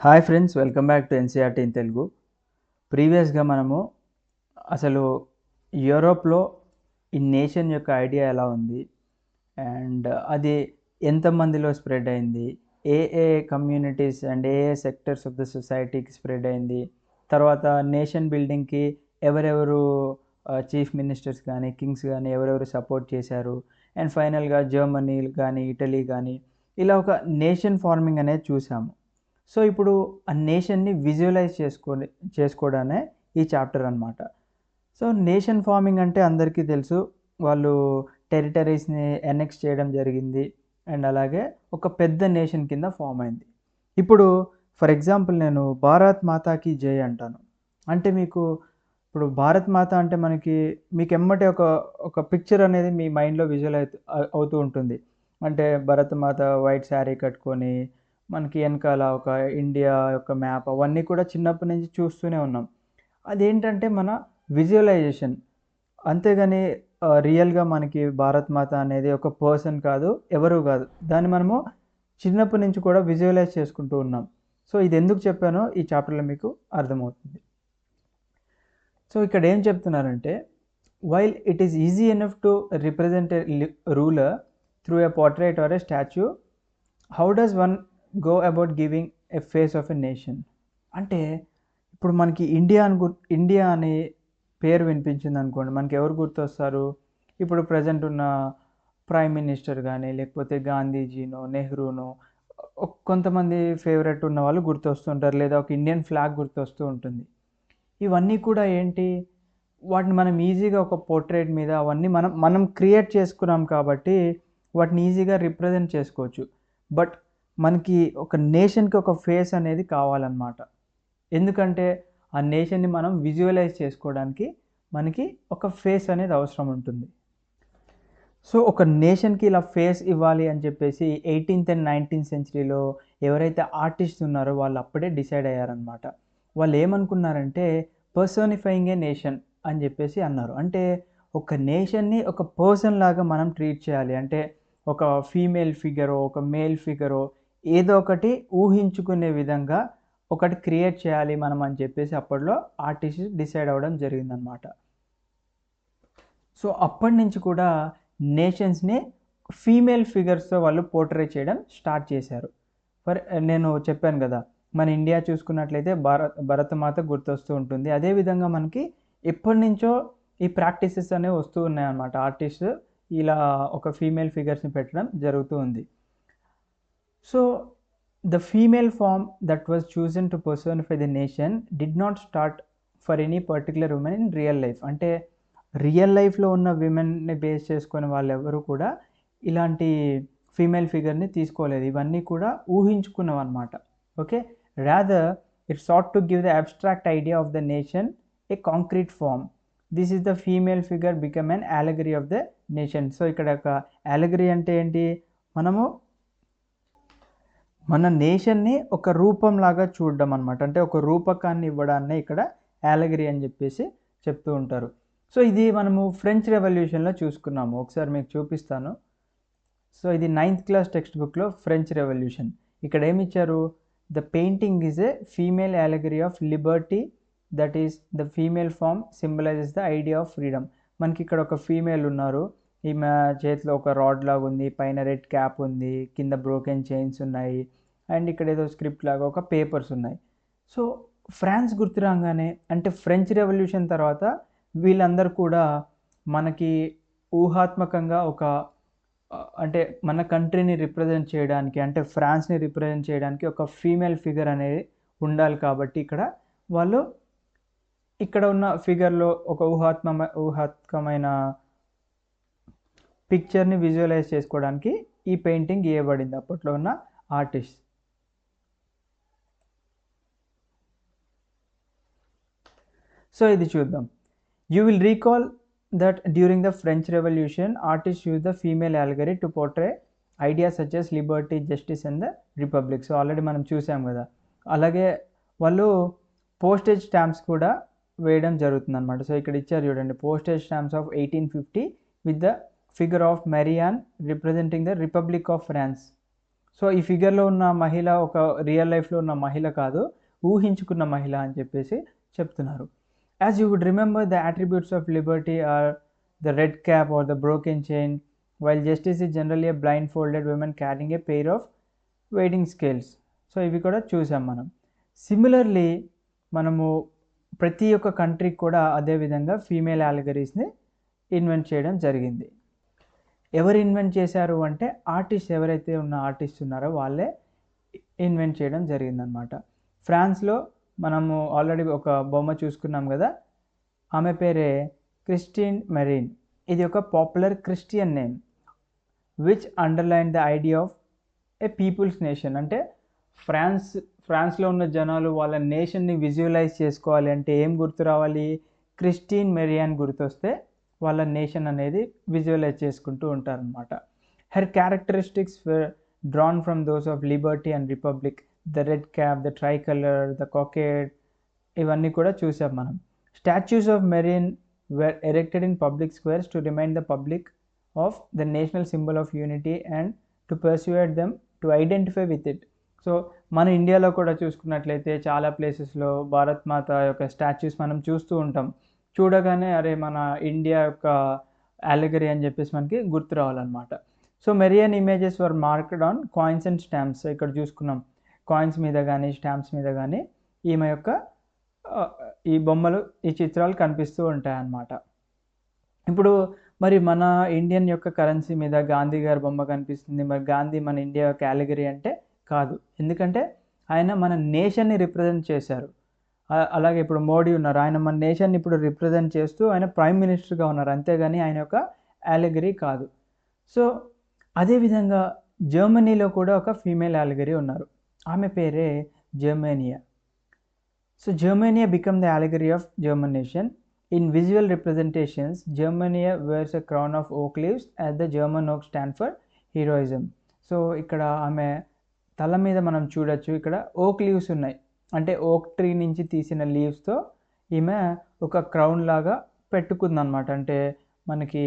Hi friends, welcome back to NCERT in Telugu. ప్రీవియస్గా మనము అసలు యూరోప్లో ఈ నేషన్ యొక్క ఐడియా ఎలా ఉంది అండ్ అది ఎంతమందిలో స్ప్రెడ్ అయింది, ఏ ఏ కమ్యూనిటీస్ అండ్ ఏ ఏ సెక్టర్స్ ఆఫ్ ద సొసైటీకి స్ప్రెడ్ అయింది, తర్వాత నేషన్ బిల్డింగ్కి ఎవరెవరు చీఫ్ మినిస్టర్స్ కానీ కింగ్స్ కానీ ఎవరెవరు సపోర్ట్ చేశారు, అండ్ ఫైనల్గా జర్మనీ కానీ ఇటలీ కానీ ఇలా ఒక నేషన్ ఫార్మింగ్ అనేది చూసాము. సో ఇప్పుడు ఆ నేషన్ని విజువలైజ్ చేసుకోవడానే ఈ చాప్టర్ అనమాట. సో నేషన్ ఫార్మింగ్ అంటే అందరికీ తెలుసు, వాళ్ళు టెరిటరీస్ని ఎనెక్స్ చేయడం జరిగింది అండ్ అలాగే ఒక పెద్ద నేషన్ కింద ఫామ్ అయింది. ఇప్పుడు ఫర్ ఎగ్జాంపుల్ నేను భారత్ మాతాకి జై అంటాను అంటే ఇప్పుడు భారత్ మాత అంటే మీకు ఎమ్మటే ఒక పిక్చర్ అనేది మీ మైండ్లో అవుతూ ఉంటుంది. అంటే భరత్ మాత వైట్ శారీ కట్టుకొని మనకి వెనకాల ఒక ఇండియా యొక్క మ్యాప్ అవన్నీ కూడా చిన్నప్పటి నుంచి చూస్తూనే ఉన్నాం. అదేంటంటే మన విజువలైజేషన్, అంతేగాని రియల్గా మనకి భారత్ మాత అనేది ఒక పర్సన్ కాదు, ఎవరు కాదు. దాన్ని మనము చిన్నప్పటి నుంచి కూడా విజువలైజ్ చేసుకుంటూ ఉన్నాం. సో ఇది ఎందుకు చెప్పానో ఈ చాప్టర్లో మీకు అర్థమవుతుంది. సో ఇక్కడ ఏం చెప్తున్నారంటే, while it is easy enough to represent a ruler through a portrait or a statue, how does one go about giving a face of a nation. అంటే ఇప్పుడు మనకి ఇండియా అనే పేరు వినిపించింది అనుకోండి, మనకి ఎవరు గుర్తొస్తారు? ఇప్పుడు ప్రజెంట్ ఉన్న ప్రైమ్ మినిస్టర్ కానీ లేకపోతే గాంధీజీనో నెహ్రూనో కొంతమంది ఫేవరెట్ ఉన్న వాళ్ళు గుర్తొస్తుంటారు, లేదా ఒక ఇండియన్ ఫ్లాగ్ గుర్తొస్తూ ఉంటుంది. ఇవన్నీ కూడా ఏంటి, వాటిని మనం ఈజీగా ఒక పోర్ట్రేట్ మీద అవన్నీ మనం క్రియేట్ చేసుకున్నాం కాబట్టి వాటిని ఈజీగా రిప్రజెంట్ చేసుకోవచ్చు. బట్ మనకి ఒక నేషన్కి ఒక ఫేస్ అనేది కావాలన్నమాట. ఎందుకంటే ఆ నేషన్ని మనం విజువలైజ్ చేసుకోవడానికి మనకి ఒక ఫేస్ అనేది అవసరం ఉంటుంది. సో ఒక నేషన్కి ఇలా ఫేస్ ఇవ్వాలి అని చెప్పేసి 18th and 19th సెంచరీలో ఎవరైతే ఆర్టిస్ట్ ఉన్నారో వాళ్ళు అప్పుడే డిసైడ్ అయ్యారనమాట. వాళ్ళు ఏమనుకున్నారంటే పర్సోనిఫైయింగ్ ఏ నేషన్ అని చెప్పేసి అన్నారు. అంటే ఒక నేషన్ని ఒక పర్సన్ లాగా మనం ట్రీట్ చేయాలి. అంటే ఒక ఫీమేల్ ఫిగరో ఒక మేల్ ఫిగరో ఏదో ఒకటి ఊహించుకునే విధంగా ఒకటి క్రియేట్ చేయాలి మనం అని చెప్పేసి అప్పట్లో ఆర్టిస్ట్ డిసైడ్ అవ్వడం జరిగిందనమాట. సో అప్పటి నుంచి కూడా నేషన్స్ని ఫీమేల్ ఫిగర్స్తో వాళ్ళు పోర్ట్రే చేయడం స్టార్ట్ చేశారు. నేను చెప్పాను కదా, మన ఇండియా చూసుకున్నట్లయితే భరతమాత గుర్తొస్తూ ఉంటుంది. అదేవిధంగా మనకి ఎప్పటి నుంచో ఈ ప్రాక్టీసెస్ అనేవి వస్తూ ఉన్నాయన్నమాట. ఆర్టిస్ట్ ఇలా ఒక ఫీమేల్ ఫిగర్స్ని పెట్టడం జరుగుతూ ఉంది. So the female form that was chosen to personify the nation did not start for any particular women in real life. అంటే రియల్ లైఫ్లో ఉన్న విమెన్ని బేస్ చేసుకునే వాళ్ళు ఎవరు కూడా ఇలాంటి ఫీమేల్ ఫిగర్ని తీసుకోలేదు. ఇవన్నీ కూడా ఊహించుకున్నాం అనమాట. Okay, rather it sought to give the abstract idea of the nation a concrete form. This is the female figure become an allegory of the nation. So ఇక్కడ ఒక అలెగరీ అంటే ఏంటి, మన నేషన్ని ఒక రూపంలాగా చూడడం అనమాట. అంటే ఒక రూపకాన్ని ఇవ్వడాన్నే ఇక్కడ అలెగరీ అని చెప్పేసి చెప్తూ ఉంటారు. సో ఇది మనము ఫ్రెంచ్ రెవల్యూషన్లో చూసుకున్నాము. ఒకసారి మీకు చూపిస్తాను. సో ఇది 9th క్లాస్ టెక్స్ట్ బుక్లో ఫ్రెంచ్ రెవల్యూషన్. ఇక్కడ ఏమి ఇచ్చారు, the painting is a female allegory of liberty, that is the female form symbolizes the idea of freedom. మనకి ఇక్కడ ఒక ఫీమేల్ ఉన్నారు, ఈమె చేతిలో ఒక రాడ్ లాగా ఉంది, పైన రెడ్ క్యాప్ ఉంది, కింద బ్రోకెన్ చైన్స్ ఉన్నాయి, అండ్ ఇక్కడ ఏదో స్క్రిప్ట్ లాగా ఒక పేపర్స్ ఉన్నాయి. సో ఫ్రాన్స్ గుర్తురాగానే అంటే ఫ్రెంచ్ రెవల్యూషన్ తర్వాత వీళ్ళందరూ కూడా మనకి ఊహాత్మకంగా అంటే మన కంట్రీని రిప్రజెంట్ చేయడానికి, అంటే ఫ్రాన్స్ని రిప్రజెంట్ చేయడానికి ఒక ఫీమేల్ ఫిగర్ అనేది ఉండాలి. కాబట్టి ఇక్కడ ఉన్న ఫిగర్లో ఒక ఊహాత్మకమైన పిక్చర్ని విజువలైజ్ చేసుకోవడానికి ఈ పెయింటింగ్ గీయబడింది అప్పట్లో ఉన్న ఆర్టిస్ట్. సో ఇది చూద్దాం. You will recall that during the French Revolution, artists used the female allegory to portray ideas such as liberty, justice and the republic. So already మనం చూసాం కదా. అలాగే వాళ్ళు పోస్టేజ్ స్టాంప్స్ కూడా వేయడం జరుగుతుంది అనమాట. సో ఇక్కడ ఇచ్చారు చూడండి, postage stamps of 1850 with the figure of Marianne representing the republic of France. So ఈ ఫిగర్లో ఉన్న మహిళ ఒక రియల్ లైఫ్లో ఉన్న మహిళ కాదు, ఊహించుకున్న మహిళ అని చెప్పేసి చెప్తున్నారు. As you would remember the attributes of liberty are the red cap or the broken chain, while justice is generally a blindfolded women carrying a pair of weighing scales. So ఇవి కూడా చూసాం మనం. Similarly మనము ప్రతి ఒక్క కంట్రీకి కూడా అదేవిధంగా ఫీమేల్ అలెగరీస్ని ఇన్వెంట్ చేయడం జరిగింది. ఎవరు ఇన్వెంట్ చేశారు అంటే ఆర్టిస్ట్, ఎవరైతే ఉన్న ఆర్టిస్ట్ ఉన్నారో వాళ్ళే ఇన్వెంట్ చేయడం జరిగిందనమాట. ఫ్రాన్స్లో మనము ఆల్రెడీ ఒక బొమ్మ చూసుకున్నాం కదా, ఆమె పేరే క్రిస్టిన్ మెరీన్. ఇది ఒక popular Christian name which underline the idea of a people's nation. అంటే ఫ్రాన్స్లో ఉన్న జనాలు వాళ్ళ నేషన్ని విజువలైజ్ చేసుకోవాలి అంటే ఏం గుర్తు రావాలి? క్రిస్టిన్ మెరియాన్ గుర్తొస్తే వాళ్ళ నేషన్ అనేది విజువలైజ్ చేసుకుంటూ ఉంటారనమాట. Her characteristics were drawn from those of liberty and republic, the red cap, the tricolour, the cockade, ఇవన్నీ కూడా చూసాం మనం. Statues of Marianne were erected in public squares to remind the public of the national symbol of unity and to persuade them to identify with it. So మన ఇండియాలో కూడా చూసుకున్నట్లయితే చాలా ప్లేసెస్లో భారత్ మాత యొక్క స్టాచ్యూస్ మనం చూస్తూ ఉంటాం. చూడగానే అరే మన ఇండియా యొక్క అలెగరీ అని చెప్పేసి మనకి గుర్తు రావాలన్నమాట. So Marianne images were marked on coins and stamps. ఇక్కడ చూసుకున్నాం కాయిన్స్ మీద కానీ స్టాంప్స్ మీద కానీ ఈమె యొక్క ఈ బొమ్మలు, ఈ చిత్రాలు కనిపిస్తూ ఉంటాయన్నమాట. ఇప్పుడు మరి మన ఇండియన్ యొక్క కరెన్సీ మీద గాంధీ గారి బొమ్మ కనిపిస్తుంది. మరి గాంధీ మన ఇండియా యొక్క అలెగరీ అంటే కాదు, ఎందుకంటే ఆయన మన నేషన్ని రిప్రజెంట్ చేశారు. అలాగే ఇప్పుడు మోడీ ఉన్నారు, ఆయన మన నేషన్ని ఇప్పుడు రిప్రజెంట్ చేస్తూ ఆయన ప్రైమ్ మినిస్టర్గా ఉన్నారు, అంతేగాని ఆయన యొక్క అలెగరీ కాదు. సో అదేవిధంగా జర్మనీలో కూడా ఒక ఫీమేల్ అలెగరీ ఉన్నారు, ఆమె పేరే జర్మేనియా. So Germania became the allegory of German nation. In visual representations, Germania wears a crown of oak leaves as the German oak stand for heroism. So ఇక్కడ ఆమె తల మీద మనం చూడొచ్చు, ఇక్కడ ఓక్ లీవ్స్ ఉన్నాయి, అంటే ఓక్ ట్రీ నుంచి తీసిన లీవ్స్తో ఈమె ఒక క్రౌన్ లాగా పెట్టుకుందనమాట. అంటే మనకి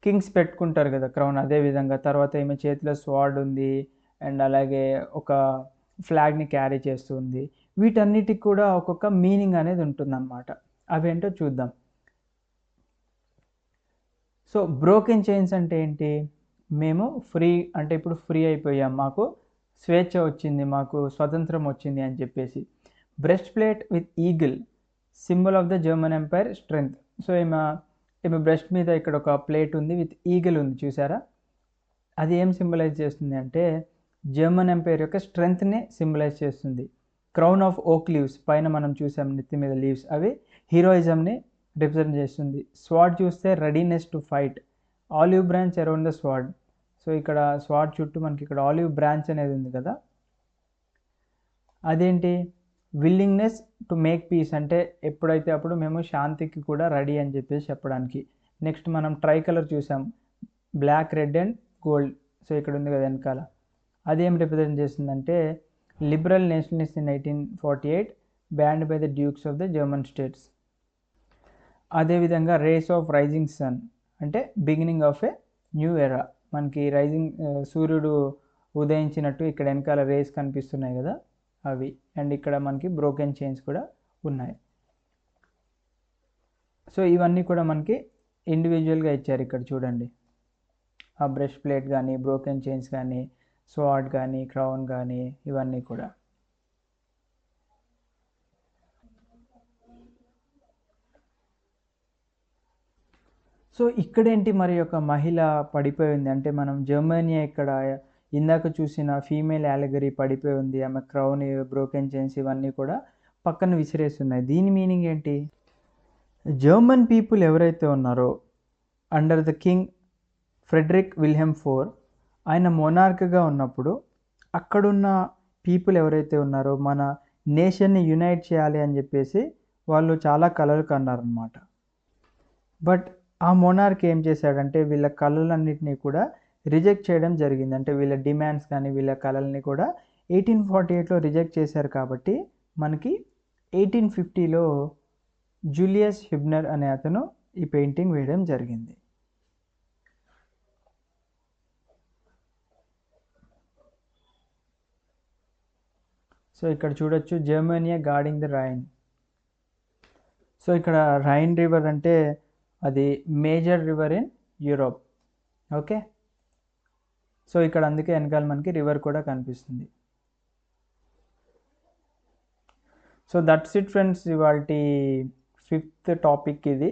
కింగ్స్ పెట్టుకుంటారు కదా క్రౌన్, అదేవిధంగా. తర్వాత ఈమె చేతిలో స్వార్డ్ ఉంది అండ్ అలాగే ఒక ఫ్లాగ్ని క్యారీ చేస్తుంది. వీటన్నిటికి కూడా ఒక్కొక్క మీనింగ్ అనేది ఉంటుందన్నమాట. అవేంటో చూద్దాం. సో బ్రోకెన్ చైన్స్ అంటే ఏంటి? మేము ఫ్రీ, అంటే ఇప్పుడు ఫ్రీ అయిపోయాం, మాకు స్వేచ్ఛ వచ్చింది, మాకు స్వతంత్రం వచ్చింది అని చెప్పేసి. Breast plate with eagle, symbol of the German empire strength. So ఈమె బ్రెస్ట్ మీద ఇక్కడ ఒక ప్లేట్ ఉంది, విత్ ఈగిల్ ఉంది, చూసారా? అది ఏం సింబలైజ్ చేస్తుంది అంటే జర్మన్ ఎంపైర్ యొక్క స్ట్రెంగ్త్ని సింబలైజ్ చేస్తుంది. క్రౌన్ ఆఫ్ ఓక్ లీవ్స్, పైన మనం చూసాం నెత్తి మీద లీవ్స్, అవి హీరోయిజంని రిప్రజెంట్ చేస్తుంది. స్వార్డ్ చూస్తే readiness to fight, olive branch around the sword. So ఇక్కడ స్వార్డ్ చుట్టూ మనకి ఇక్కడ ఆలివ్ బ్రాంచ్ అనేది ఉంది కదా, అదేంటి? విల్లింగ్నెస్ టు మేక్ పీస్, అంటే ఎప్పుడైతే అప్పుడు మేము శాంతికి కూడా రెడీ అని చెప్పేసి చెప్పడానికి. నెక్స్ట్ మనం ట్రై కలర్ చూసాం, black, red and gold. So ఇక్కడ ఉంది కదా వెనకాల, అదేం రిప్రజెంట్ చేస్తుందంటే liberal nationalist in 1848 banned by the dukes of the German states. అదేవిధంగా రేస్ ఆఫ్ రైజింగ్ సన్, అంటే beginning of a new era. మనకి రైజింగ్ సూర్యుడు ఉదయించినట్టు ఇక్కడ వెనకాల రేస్ కనిపిస్తున్నాయి కదా, అవి. అండ్ ఇక్కడ మనకి బ్రోకెన్ చైన్స్ కూడా ఉన్నాయి. సో ఇవన్నీ కూడా మనకి ఇండివిజువల్గా ఇచ్చారు. ఇక్కడ చూడండి, ఆ బ్రష్ ప్లేట్ కానీ, బ్రోకెన్ చైన్స్ కానీ, స్వార్డ్ కానీ, క్రౌన్ కానీ, ఇవన్నీ కూడా. సో ఇక్కడేంటి మరి ఒక మహిళ పడిపోయింది అంటే, మనం జర్మనీయా ఇక్కడ ఇందాక చూసిన ఫీమేల్ అలెగరీ పడిపోయి ఉంది, ఆమె క్రౌన్, బ్రోకెన్ చైన్స్ ఇవన్నీ కూడా పక్కన విసిరేస్తున్నాయి. దీని మీనింగ్ ఏంటి? జర్మన్ పీపుల్ ఎవరైతే ఉన్నారో under the king Frederick Wilhelm IV, ఆయన మొనార్క్గా ఉన్నప్పుడు అక్కడున్న పీపుల్ ఎవరైతే ఉన్నారో మన నేషన్ని యునైట్ చేయాలి అని చెప్పేసి వాళ్ళు చాలా కలలు కన్నారనమాట. బట్ ఆ మొనార్క్ ఏం చేశాడంటే వీళ్ళ కళలన్నింటినీ కూడా రిజెక్ట్ చేయడం జరిగింది. అంటే వీళ్ళ డిమాండ్స్ కానీ వీళ్ళ కళల్ని కూడా 1848లో రిజెక్ట్ చేశారు. కాబట్టి మనకి 1850లో జూలియస్ హిబ్నర్ అనే అతను ఈ పెయింటింగ్ వేయడం జరిగింది. సో ఇక్కడ చూడొచ్చు జర్మనియా గార్డింగ్ ద రైన్. సో ఇక్కడ రైన్ రివర్ అంటే అది major river in Europe. Okay, so ఇక్కడ అందుకే వెనకాల మనకి రివర్ కూడా కనిపిస్తుంది. సో దట్స్ ఇట్ ఫ్రెండ్స్, ఇవాళ 5th టాపిక్ ఇది,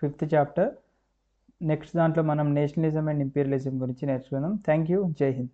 5th చాప్టర్. నెక్స్ట్ దాంట్లో మనం నేషనలిజం అండ్ ఇంపీరియలిజం గురించి నేర్చుకుందాం. Thank you. జై హింద్.